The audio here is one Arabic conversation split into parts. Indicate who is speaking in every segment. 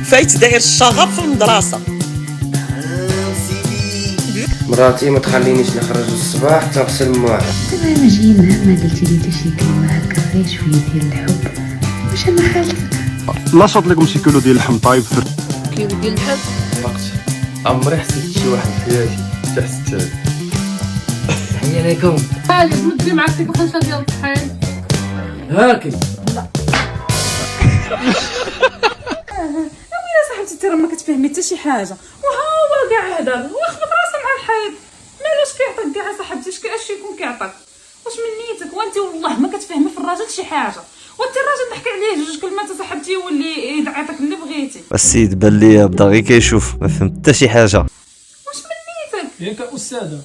Speaker 1: فايت داير الشغف في المدرسه.
Speaker 2: مراتي ما تخلينيش نخرج الصباح تغسل مواعن.
Speaker 3: دابا انا جاي معاه ما قلتي لي حتى شي كلمه هكا غير شويه ديال الحب. واش انا خالتك؟
Speaker 4: نشط لكم شي كيلو ديال اللحم طايب في
Speaker 5: كيلو ديال اللحم.
Speaker 2: وقت عمري حسيت شي واحد في حياتي تحت
Speaker 5: تحية عليكم.
Speaker 6: خالد مدري معاك ديك الخنشه ديال الطحين.
Speaker 5: هاكي
Speaker 6: ويلي صاحبتي انت راه ما كتفهمي حتى شي حاجه، وها هو كاع هذا واخد راسه مع الحيط. مالاش كيعطيك كاع صاحبتي اش يكون كيعطيك؟ واش من نيتك؟ وانت والله ما كتفهمي في الراجل شي حاجه، وانت الراجل ضحكي عليه جوج كلمات صاحبتي يولي يدعيطك اللي بغيتي.
Speaker 7: السيد بان لي بدا غير كيشوف ما فهمت حتى شي حاجه.
Speaker 6: واش من نيتك
Speaker 5: ياك استاذه؟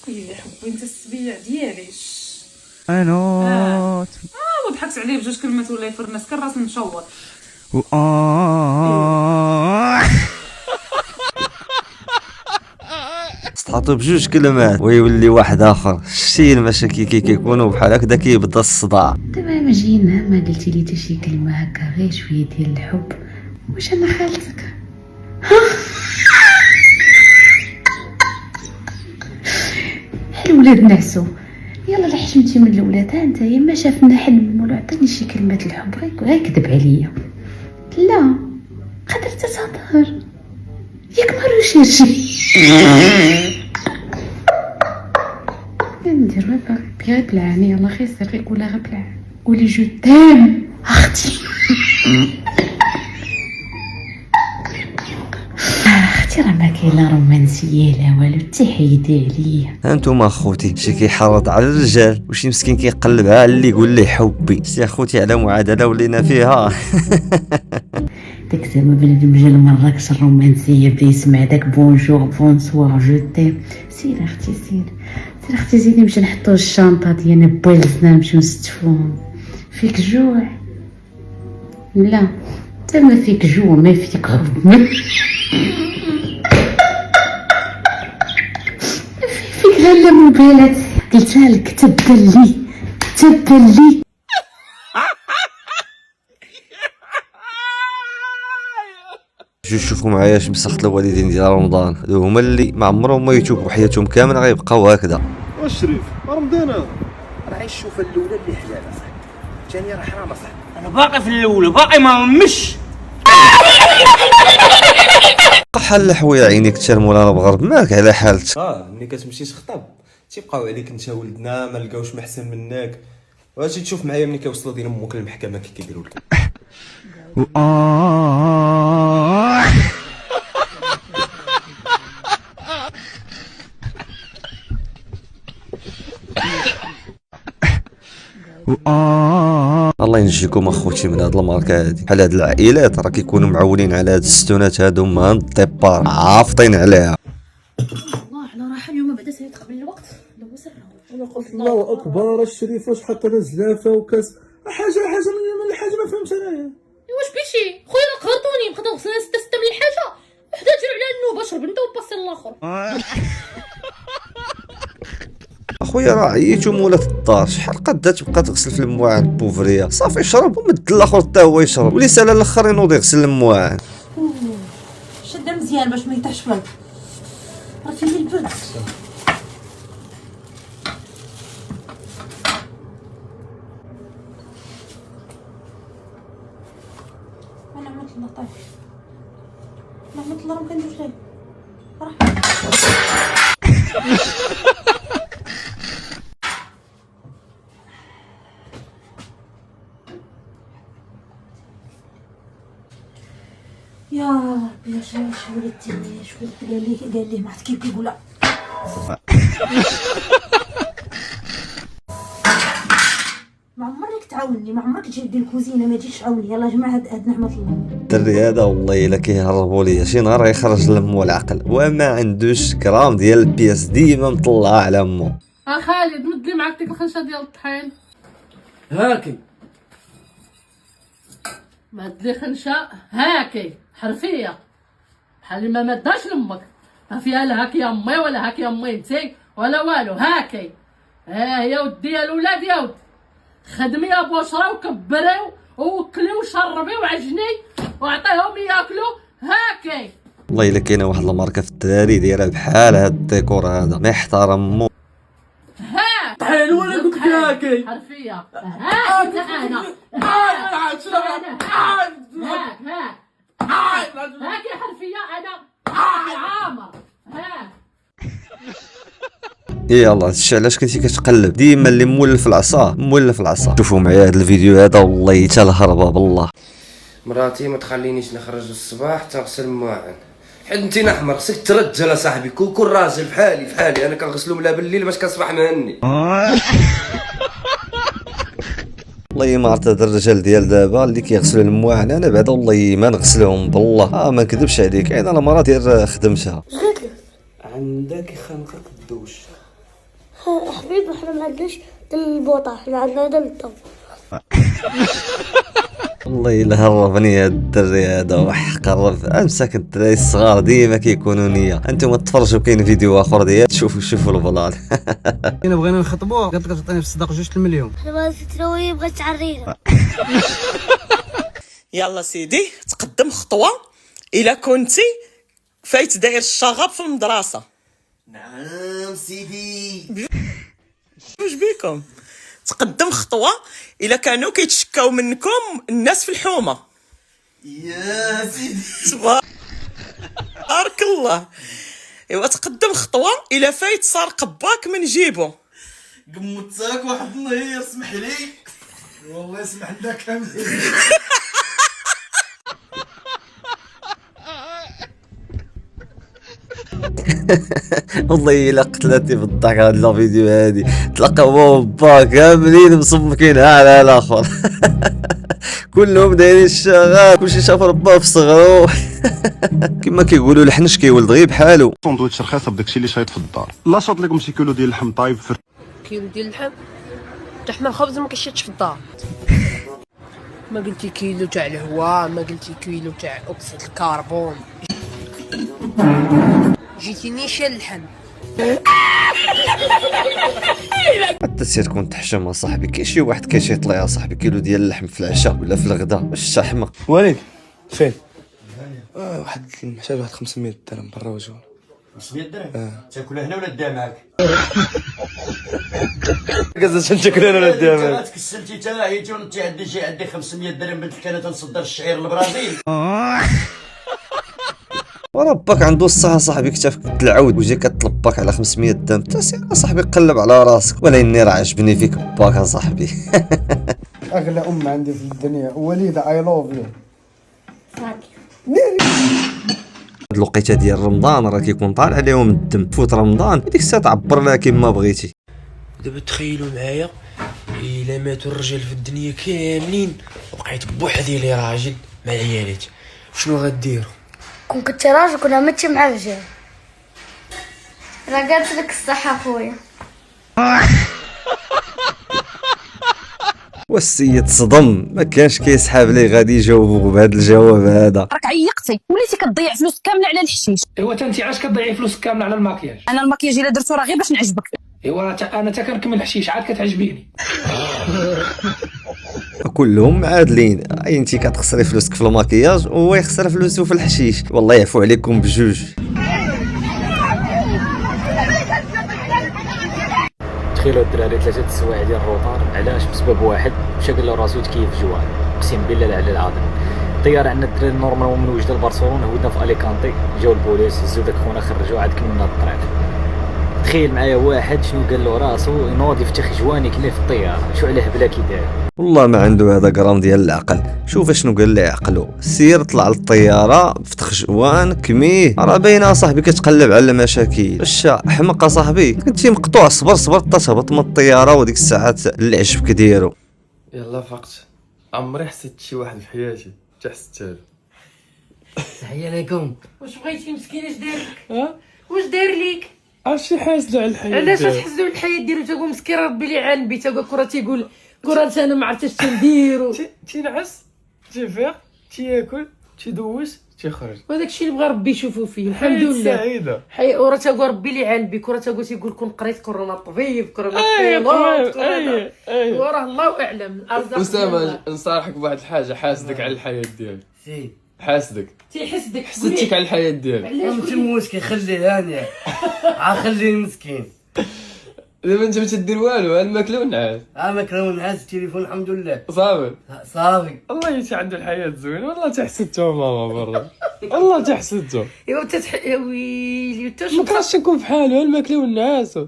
Speaker 6: ويلي حبي انت السبيع ديالي
Speaker 7: انا
Speaker 6: وضحكت عليه بجوج كلمات ولا يفرنس كراس مشوط.
Speaker 7: استعطوا بجوج كلمات ويولي واحد اخر. شتي المشاكل كيكونوا بحال هكذا كيبدا الصداع.
Speaker 3: دابا انا جاي معاه ما قلتي لي حتى شي كلمه هكا غير شويه ديال الحب. واش انا خالتك؟ الولاد نعسوا. يلا لا حشمتي من الولاد. ها نتايا ما شافنا حلم ولا عطيني شي كلمه الحب غير كذب عليا. لا قدرت تتهضر ياك ما رشيرشي. ندير غير بلعني. يلا خير سير قولها غير بلع. قولي جو تام اختي. اختي راه ما كاينه رومانسيه لا والو تحيدي عليا.
Speaker 7: هانتوما اخوتي شي كيحرض على الرجال وشي مسكين كيقلبها على اللي يقول ليه حبي. سي اخوتي على معادله ولينا فيها.
Speaker 3: داك زعما بنادم جا لمراكش الرومانسيه بدا يسمع داك بونجور بونسوار جو تيم. سير اختي سير اختي زيدي نمشي نحطو الشنطه ديالنا بويلزنا نمشيو نستفوهم. فيك جوع؟ لا انت ما فيك جوع ما فيك حب. فيك غير الموبيلات. قلتها لك تبدل لي.
Speaker 7: جوج شوفوا معايا اش مسخت الوالدين ديال رمضان. هما اللي ما عمرهم ما يتوبوا حياتهم كامل غيبقاو هكذا.
Speaker 4: واش شريف رمضان هذا
Speaker 2: راه الشوفه الاولى اللي حلال اصاحبي، الثانيه راه حرام اصاحبي.
Speaker 5: انا باقي في الاولى باقي ما مش
Speaker 7: حل حويا عينيك تشرمولا بغرب مالك على حالتك.
Speaker 8: ملي كتمشي تخطب تيبقاو عليك انت ولدنا ما لقاوش محسن منك. واجي تشوف معايا ملي كيوصلوا دين امك للمحكمه كي كيديروا لك.
Speaker 7: الله ينجيكم اخوتي من هاد الماركه هادي. بحال هاد العائلات راه كيكونوا معولين على هاد الستونات هادو من الديبار عافطين عليها.
Speaker 6: الله على راحه اليوم بعدا سيرت قبل الوقت. لو سر
Speaker 4: انا قلت الله اكبر الشريف واش حط لنا زلافه وكاس حاجه من الحاجه ما فهمتش انايا.
Speaker 6: واش بيشي خويا قهرتوني بقيت نغسل 6 من الحاجه وحده تجرب على النوبه شرب انت وباصي الاخر.
Speaker 7: اخويا راه عييتو مولات الدار. شحال قدا تبقى تغسل في المواعن بوفريه؟ صافي شرب ومد الاخر حتى هو يشرب ولي سالا الاخر ينوض يغسل المواعن.
Speaker 6: شده مزيان باش ما يطيحش فيك. راه فيه البرد. انا عملت الله طيب. عملت الله ما كنديرش ليه. يا ربي اش ولدتي قال لي ما عرفت كيف كيقولها. ما عمرك تعاوني ما عمرك تجي دير الكوزينه ما تجيش تعاوني. يلا جماعه هاد نعمه الله.
Speaker 7: الدري هذا والله الا كيهربوا ليا شي نهار يخرج لمو العقل وما عندوش كرام ديال البياس ديما مطلعه على امو.
Speaker 6: خالد مدلي معاك ديك الخنشه ديال الطحين.
Speaker 5: هاكي
Speaker 6: مدلي خنشه هاكي حرفيه بحال ما مداش لامك. ما فيها لا هاك يا امي ولا هاك يا امي انتي ولا والو. هاكي ها هي ودي يا الولاد يا ود خدمي يا بشرى وكبري وكلي وشربي وعجني وعطيهم ياكلوا هاكي.
Speaker 7: والله الا كاينه واحد الماركه في الدراري دايره بحال هاد الديكور هذا ما يحترم مو.
Speaker 5: طحين ولا قلت لك هاكي
Speaker 6: حرفيه هاك انا هاك حرفيه انا عامر هاك.
Speaker 7: يلا هادشي علاش كنتي كتقلب ديما اللي مولف العصا مولف العصا. شوفوا معايا هاد الفيديو هذا والله حتى الهربه بالله.
Speaker 2: مراتي ما تخلينيش نخرج الصباح تغسل المواعن. حد انت نحمر خصك ترجل اصاحبي كون راجل بحالي انا كنغسلو ملا بالليل باش كنصبح مهني.
Speaker 7: والله ما عرفت هاد الرجال ديال دابا اللي كيغسلوا المواعن انا بعدا والله ما نغسلهم بالله. ما نكذبش عليك انا المراه ديال خدمتها.
Speaker 2: عندك خنقك الدوش.
Speaker 9: حبيبي احنا ما عندناش البوطه، احنا عندنا الطو.
Speaker 7: والله الا هربني هاد الدري هذا وحقرب. امسك الدراري الصغار ديما كيكونوا نيه. انتم تفرجوا كاين فيديو اخر ديال شوفوا البلان.
Speaker 5: انا بغينا نخطبوه قالت لك تعطيني في الصداق 2 المليون.
Speaker 9: احنا تروي بغات تعرينا.
Speaker 1: يلا سيدي تقدم خطوه الا كنتي فايت داير الشغب في المدرسه.
Speaker 2: نعم سيدي.
Speaker 1: واش بيكم تقدم خطوه الا كانوا كيتشكاو منكم الناس في الحومه.
Speaker 2: يا سيدي
Speaker 1: تبارك الله. ايوا تقدم خطوه الا فايت صار قباك من جيبو.
Speaker 2: قمتك واحد النهار اسمح لي والله اسمح لنا كامل.
Speaker 7: والله الا قتلتني بالضحك هاد الفيديو هادي. تلقى هو با كاملين مصمكين على الاخر. كلهم دايرين الشغال كلشي شاف رباه في صغرو. كما كيقولوا الحنش كيولد غير بحالو.
Speaker 10: ساندويتش رخيصه بداكشي اللي شايط في الدار. لا شاط لكم شي كيلو ديال اللحم طايب في
Speaker 11: كيلو ديال اللحم لحم الخبز ما كيشيطش في الدار. ما قلتي كيلو تاع الهواء، ما قلتي كيلو تاع اكسيد الكربون، جيتيني شال اللحم.
Speaker 7: حتى سير تكون تحشم اصاحبي. كاين شي واحد كيشيط ليا صاحبي كيلو ديال اللحم في العشاء ولا في الغداء باش الشحمه.
Speaker 8: وليد فين؟ واحد محتاج واحد 500 درهم برا وجهه.
Speaker 5: 500 درهم؟ تاكل هنا ولا دا معاك؟
Speaker 8: قصدك تاكل هنا ولا دا معاك؟
Speaker 5: تكسلتي تا هيتي وانت عندي 500 درهم بنت انا تنصدر الشعير للبرازيل.
Speaker 7: وربك عنده الصحة صاحبي كتافك العود وجاي كتلباك على 500 درهم. تا سير صاحبي قلب على راسك. ولا اني راه عجبني فيك باك صاحبي.
Speaker 5: اغلى ام عندي في الدنيا وليده اي لوف يو.
Speaker 7: هاد الوقيته ديال رمضان راه كيكون طالع عليهم الدم. فوت رمضان ديك الساعه تعبر لها كيما بغيتي.
Speaker 2: دابا تخيلوا معايا الا ماتوا الرجال في الدنيا كاملين وبقيت بوحدي لي راجل مع عيالات شنو غديروا؟
Speaker 9: كون كنت راجل كنا ماشي مع الرجال. راه قالت لك الصحه خويا.
Speaker 7: والسيد صدم ما كانش كيسحاب ليه غادي يجاوبوه بهذا الجواب هذا.
Speaker 11: راك عيقتي وليتي كتضيع فلوس كامله على الحشيش.
Speaker 5: ايوا انت علاش كتضيعي فلوس كامله على الماكياج؟
Speaker 11: انا الماكياج الا درتو راه غير باش نعجبك.
Speaker 5: ايوا انا تا كنكمل الحشيش عاد كتعجبيني.
Speaker 7: كلهم عادلين. اي انت كتخسري فلوسك في الماكياج وهو يخسر فلوسه في الحشيش. والله يعفو عليكم بجوج.
Speaker 12: تخيلوا الدراري 3 سوايع ديال الروطار علاش؟ بسبب واحد مشى قال له راسو تكيف جوال. اقسم بالله العلي العظيم. الطياره عندنا الدراري نورمال من وجده لبرشلونه هودنا في اليكانتي جاو البوليس هزو داك خونا خرجوه عاد كملنا الطريق. تخيل معايا واحد شنو قال له راسو ينوض يفتح جواني كلي في الطياره. شو عليه بلا كي داير؟
Speaker 7: والله ما عنده هذا قرام ديال العقل. شوف شنو قال لي عقله. سير طلع للطياره فتح جوان كميه راه باينه صاحبي كتقلب على المشاكل. الشا حمق صاحبي كنتي مقطوع. صبر تهبط من الطياره وديك الساعات اللي عجبك ديرو.
Speaker 2: يلا فقت عمري حسيت شي واحد في حياتي حتى حسيت له.
Speaker 11: تحية عليكم. واش بغيتي مسكين اش دار لك؟ واش دار ليك؟
Speaker 5: عرفتي حاسدوا على الحياه.
Speaker 11: علاش تحسدوا على الحياه ديالو؟ تقول مسكين ربي لي عانبي تقول كره تيقول كره انا ما عرفتش تنديرو.
Speaker 2: تينعس تيفيق تياكل تيدوز تيخرج.
Speaker 11: وهذاك الشيء اللي بغى ربي يشوفو فيه الحمد لله.
Speaker 2: سعيده
Speaker 11: وراه تقول ربي لي عانبي كره تيقول كون قريت كورونا طبيب كورونا بيلوط كورونا وراه الله اعلم.
Speaker 2: اسامه نصارحك بواحد الحاجه حاسدك على الحياه ديالك.
Speaker 8: حاسدك
Speaker 11: تيحسدك
Speaker 8: حسدتك على الحياه ديالك.
Speaker 2: ماشي مشكل خليه هاني خليه مسكين.
Speaker 8: دابا انت ما تدير والو، الماكله والنعاس.
Speaker 2: ماكله والنعاس التليفون الحمد لله
Speaker 8: صافي
Speaker 2: صافي.
Speaker 8: الله يتي عنده الحياه زوينه. والله تحسدتو ماما برا، والله تحسدتو.
Speaker 11: ايوا ويلي انت
Speaker 8: ما كرهتش نكون بحالو، الماكله والنعاس.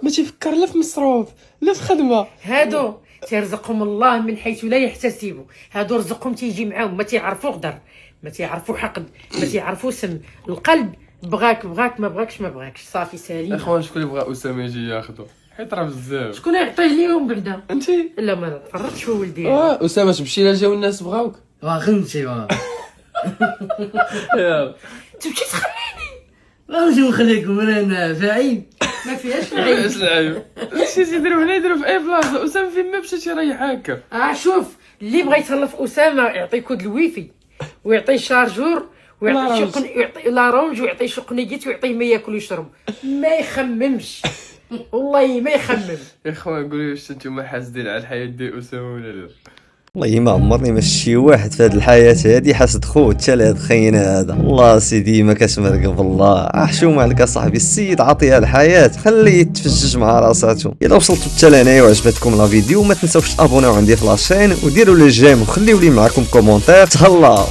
Speaker 8: ما تيفكر لا في مصروف لا في خدمه.
Speaker 11: هادو تيرزقهم الله من حيث لا يحتسبوا. هادو رزقهم تيجي معاهم، ما تيعرفوا غدر، ما تيعرفوا حقد، ما تيعرفوا سم. القلب بغاك ما بغاكش ما بغاكش، صافي سالي.
Speaker 8: اخوان شكون اللي بغى اسامه يجي ياخذو؟ حيت راه بزاف.
Speaker 11: شكون يعطيه ليهم بعدا؟
Speaker 8: انت؟
Speaker 11: لا ما تفرطش في ولدي.
Speaker 8: اسامه تمشي لا جاو الناس بغاوك.
Speaker 2: غنمشي
Speaker 8: يلا
Speaker 11: تمشي تخليني.
Speaker 2: ماشي نخليكم انا فاعل
Speaker 11: ما فيهاش
Speaker 8: علاش العيب؟ ماشي تيديروا هنا يديروا في اي بلاصه. اسامه فين ما مشى تيريح هكا.
Speaker 11: شوف اللي بغى يتهلا في اسامه يعطي كود الويفي ويعطي شارجور ويعطي شقن، يعطي لارونج ويعطي شقنيات ويعطيه ما ياكل ويشرب، ما يخممش والله ما يخمم.
Speaker 8: يا اخوان قولوا لي واش نتوما حاسدين على الحياه ديال اسامه ولا لا؟
Speaker 7: والله ما عمرني ما شي واحد في هذه الحياه هذه حاسد خوت حتى لهاد خينا هذا. الله سيدي ما كتمرق بالله. حشومه عليك اصاحبي، السيد عطيها الحياه، خليه يتفجج مع راساتو. الا وصلتوا حتى لهنايا وعجبتكم لا فيديو ما تنساوش تابوناو عندي في لاشين وديروا لي جيم وخليوا لي معكم كومونتير. تهلاو.